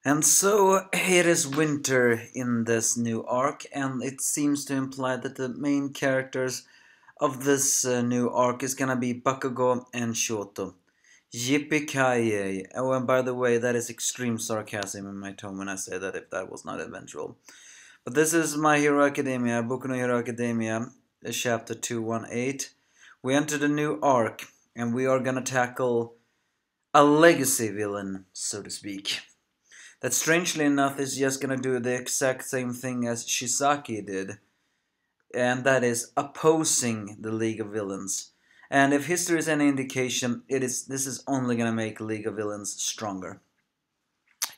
And so it is winter in this new arc, and it seems to imply that the main characters of this new arc is gonna be Bakugo and Shoto. Yippee-ki-yay. Oh, and by the way, that is extreme sarcasm in my tone when I say that, if that was not eventual. But this is My Hero Academia, Boku no Hero Academia, chapter 218. We entered a new arc, and we are gonna tackle a legacy villain, so to speak. That strangely enough is just gonna do the exact same thing as Shisaki did, and that is opposing the League of Villains. And if history is any indication, this is only gonna make League of Villains stronger.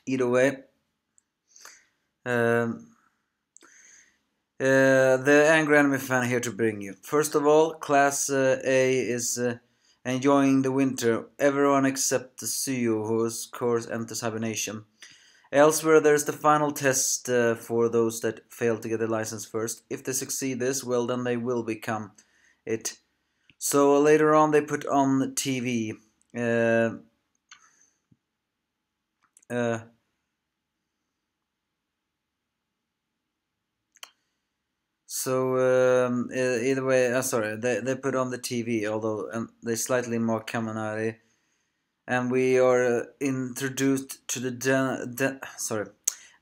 Either way, the angry anime fan here to bring you. First of all, Class A is enjoying the winter. Everyone except Suyu, who of course enters hibernation. Elsewhere, there's the final test for those that fail to get the license first. If they succeed this, well, then they will become it. So later on, they put on TV. Either way, sorry, they put on the TV, although they slightly mock Kaminari. And we are introduced to the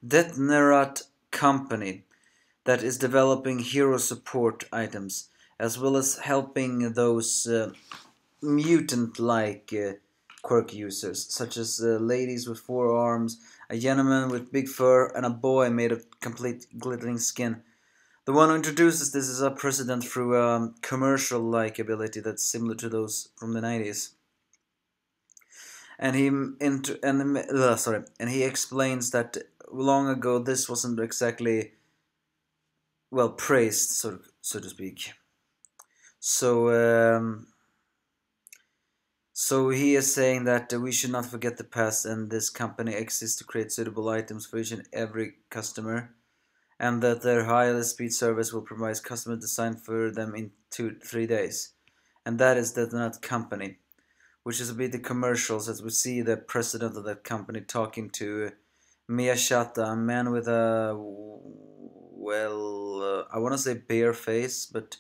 Detnerat company that is developing hero support items, as well as helping those mutant-like quirk users, such as ladies with 4 arms, a gentleman with big fur, and a boy made of complete glittering skin. The one who introduces this is a president through a commercial-like ability that's similar to those from the 90s. And he explains that long ago this wasn't exactly well praised, so to speak. So he is saying that we should not forget the past, and this company exists to create suitable items for each and every customer, and that their high speed service will provide customer design for them in 2-3 days, and that is the Nut company, which is a bit the commercials, as we see the president of that company talking to Miyashita, a man with a, I want to say bear face, but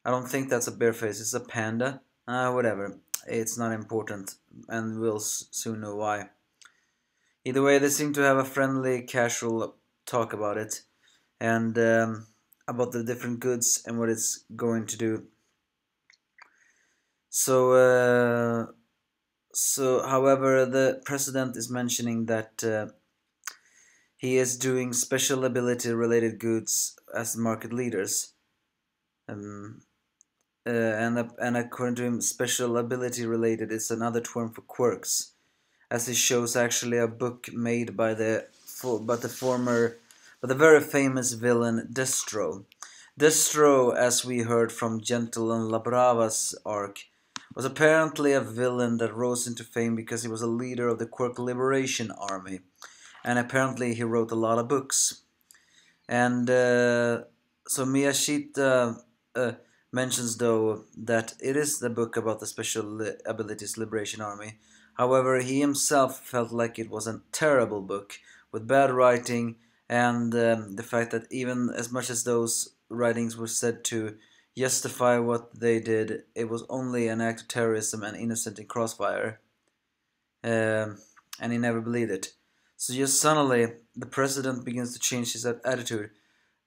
I don't think that's a bear face, it's a panda. Whatever, it's not important, and we'll soon know why. Either way, they seem to have a friendly, casual talk about it, and about the different goods and what it's going to do. So, however, the president is mentioning that he is doing special ability-related goods as market leaders, and according to him, special ability-related is another term for quirks, as he shows actually a book made by the very famous villain Destro. Destro, as we heard from Gentle and Labrava's arc, was apparently a villain that rose into fame because he was a leader of the Quirk Liberation Army, and apparently he wrote a lot of books. And so Miyashita mentions, though, that it is the book about the Special Abilities Liberation Army. However, he himself felt like it was a terrible book with bad writing, and the fact that even as much as those writings were said to justify what they did, it was only an act of terrorism and innocent in crossfire, and he never believed it. So just suddenly, the president begins to change his attitude,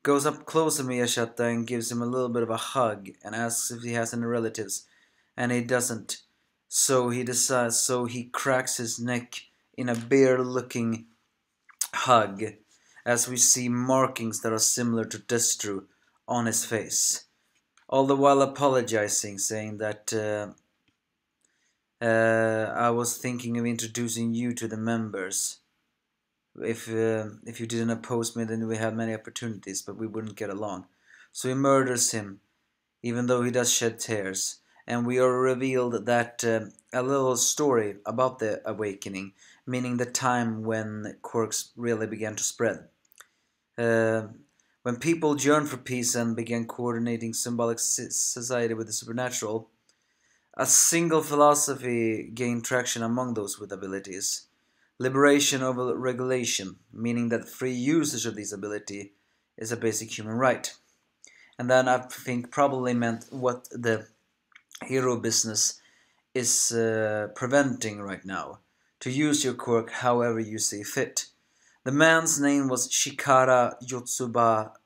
goes up close to Miyashita and gives him a little bit of a hug, and asks if he has any relatives, and he doesn't. So he cracks his neck in a bear-looking hug, as we see markings that are similar to Destru on his face, all the while apologizing, saying that I was thinking of introducing you to the members. If you didn't oppose me, then we had many opportunities, but we wouldn't get along. So he murders him, even though he does shed tears. And we are revealed that a little story about the awakening, meaning the time when quirks really began to spread. When people yearned for peace and began coordinating symbolic society with the supernatural, a single philosophy gained traction among those with abilities. liberation over regulation, meaning that free usage of this ability is a basic human right. And then I think probably meant what the hero business is preventing right now, to use your quirk however you see fit. The man's name was Shikara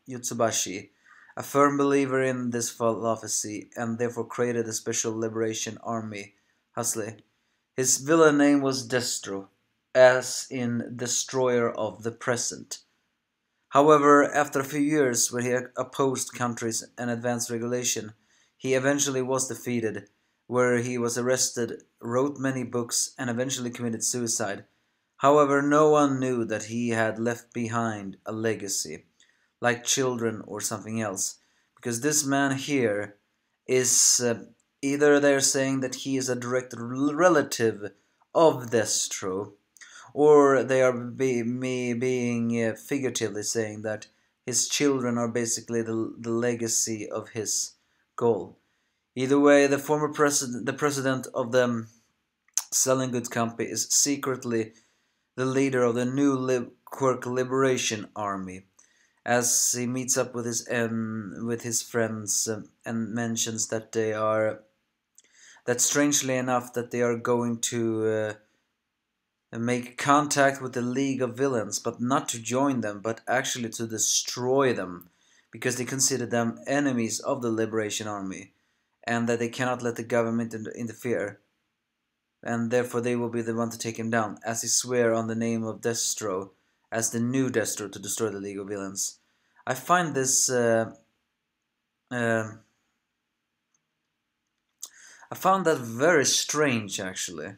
Yotsubashi, a firm believer in this philosophy and therefore created a special liberation army, Hustley. His villain name was Destro, as in Destroyer of the Present. However, after a few years where he opposed countries and advanced regulation, he eventually was defeated, where he was arrested, wrote many books, and eventually committed suicide. However, no one knew that he had left behind a legacy, like children or something else, because this man here is either they're saying that he is a direct relative of Destro, or they are being figuratively saying that his children are basically the legacy of his goal. Either way, the president of the selling goods company is secretly the leader of the new Quirk Liberation Army, as he meets up with his friends and mentions that strangely enough that they are going to make contact with the League of Villains, but not to join them, but actually to destroy them, because they consider them enemies of the Liberation Army, and that they cannot let the government interfere, and therefore they will be the one to take him down, as he swear on the name of Destro as the new Destro to destroy the League of Villains. I find this I found that very strange, actually.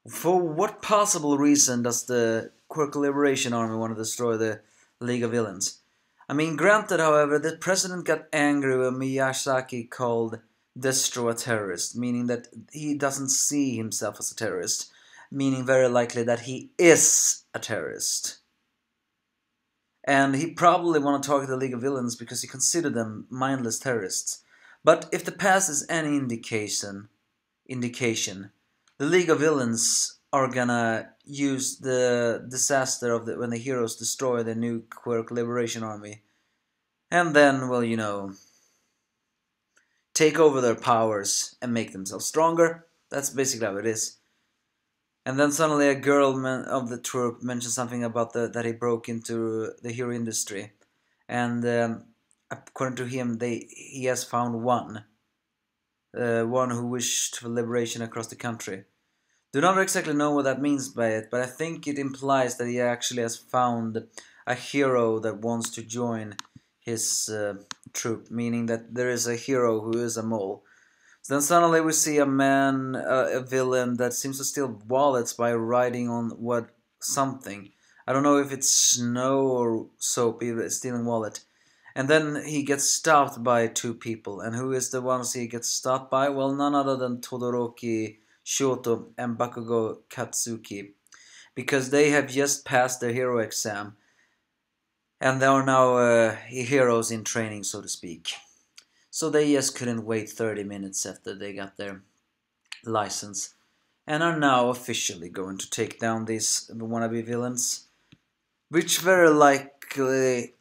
For what possible reason does the Quirk Liberation Army want to destroy the League of Villains? I mean, granted, however, the president got angry when Miyazaki called Destro a terrorist, meaning that he doesn't see himself as a terrorist, meaning very likely that he is a terrorist. And he probably want to target the League of Villains because he considered them mindless terrorists. But if the past is any indication, the League of Villains are gonna use the disaster of when the heroes destroy the new Quirk Liberation Army, and then, well, take over their powers and make themselves stronger. That's basically how it is. And then suddenly a girl of the troop mentions something about that he broke into the hero industry, and according to him, he has found one who wished for liberation across the country. Do not exactly know what that means by it, but I think it implies that he actually has found a hero that wants to join his troop, meaning that there is a hero who is a mole. So then suddenly we see a man, a villain that seems to steal wallets by riding on something. I don't know if it's snow or soap, stealing wallet. And then he gets stopped by two people. And who is the ones he gets stopped by? Well, none other than Todoroki Shoto and Bakugo Katsuki. Because they have just passed their hero exam. And they are now heroes in training, so to speak. So they just couldn't wait 30 minutes after they got their license. And are now officially going to take down these wannabe villains. Which very likely...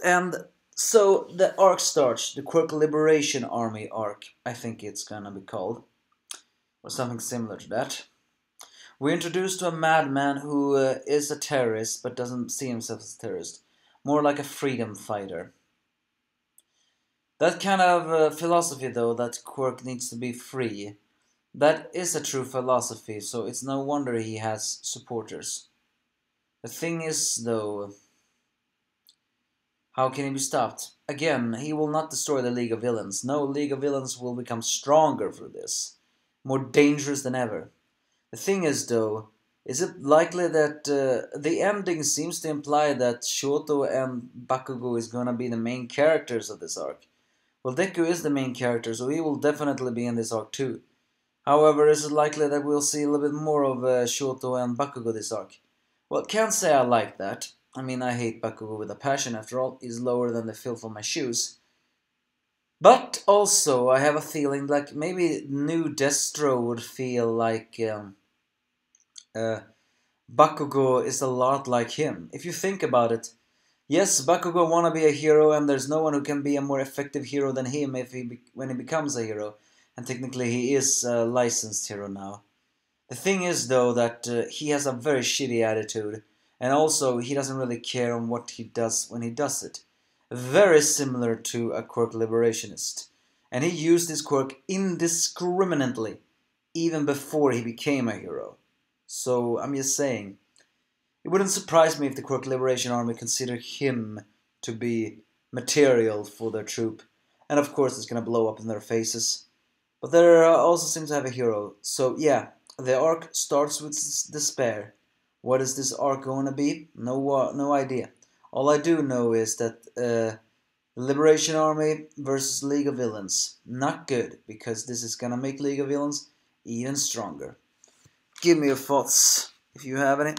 And so the arc starts, the Quirk Liberation Army arc, I think it's gonna be called. Or something similar to that. We're introduced to a madman who is a terrorist, but doesn't see himself as a terrorist. More like a freedom fighter. That kind of philosophy, though, that Quirk needs to be free, that is a true philosophy, so it's no wonder he has supporters. The thing is, though, how can he be stopped? Again, he will not destroy the League of Villains. No, League of Villains will become stronger for this. More dangerous than ever. The thing is, though, is it likely that the ending seems to imply that Shoto and Bakugo is gonna be the main characters of this arc? Well, Deku is the main character, so he will definitely be in this arc too. However, is it likely that we'll see a little bit more of Shoto and Bakugo this arc? Well, can't say I like that. I mean, I hate Bakugo with a passion, after all. He's lower than the filth on my shoes. But also, I have a feeling like maybe new Destro would feel like Bakugo is a lot like him. If you think about it, yes, Bakugo wanna be a hero, and there's no one who can be a more effective hero than him when he becomes a hero. And technically, he is a licensed hero now. The thing is, though, that he has a very shitty attitude, and also he doesn't really care on what he does when he does it. Very similar to a quirk liberationist. And he used his quirk indiscriminately, even before he became a hero. So I'm just saying, it wouldn't surprise me if the Quirk Liberation Army considered him to be material for their troop. And of course, it's gonna blow up in their faces. But they also seem to have a hero. So yeah, the arc starts with despair. What is this arc gonna be? No idea. All I do know is that the Liberation Army versus League of Villains. Not good, because this is gonna make League of Villains even stronger. Give me your thoughts, if you have any.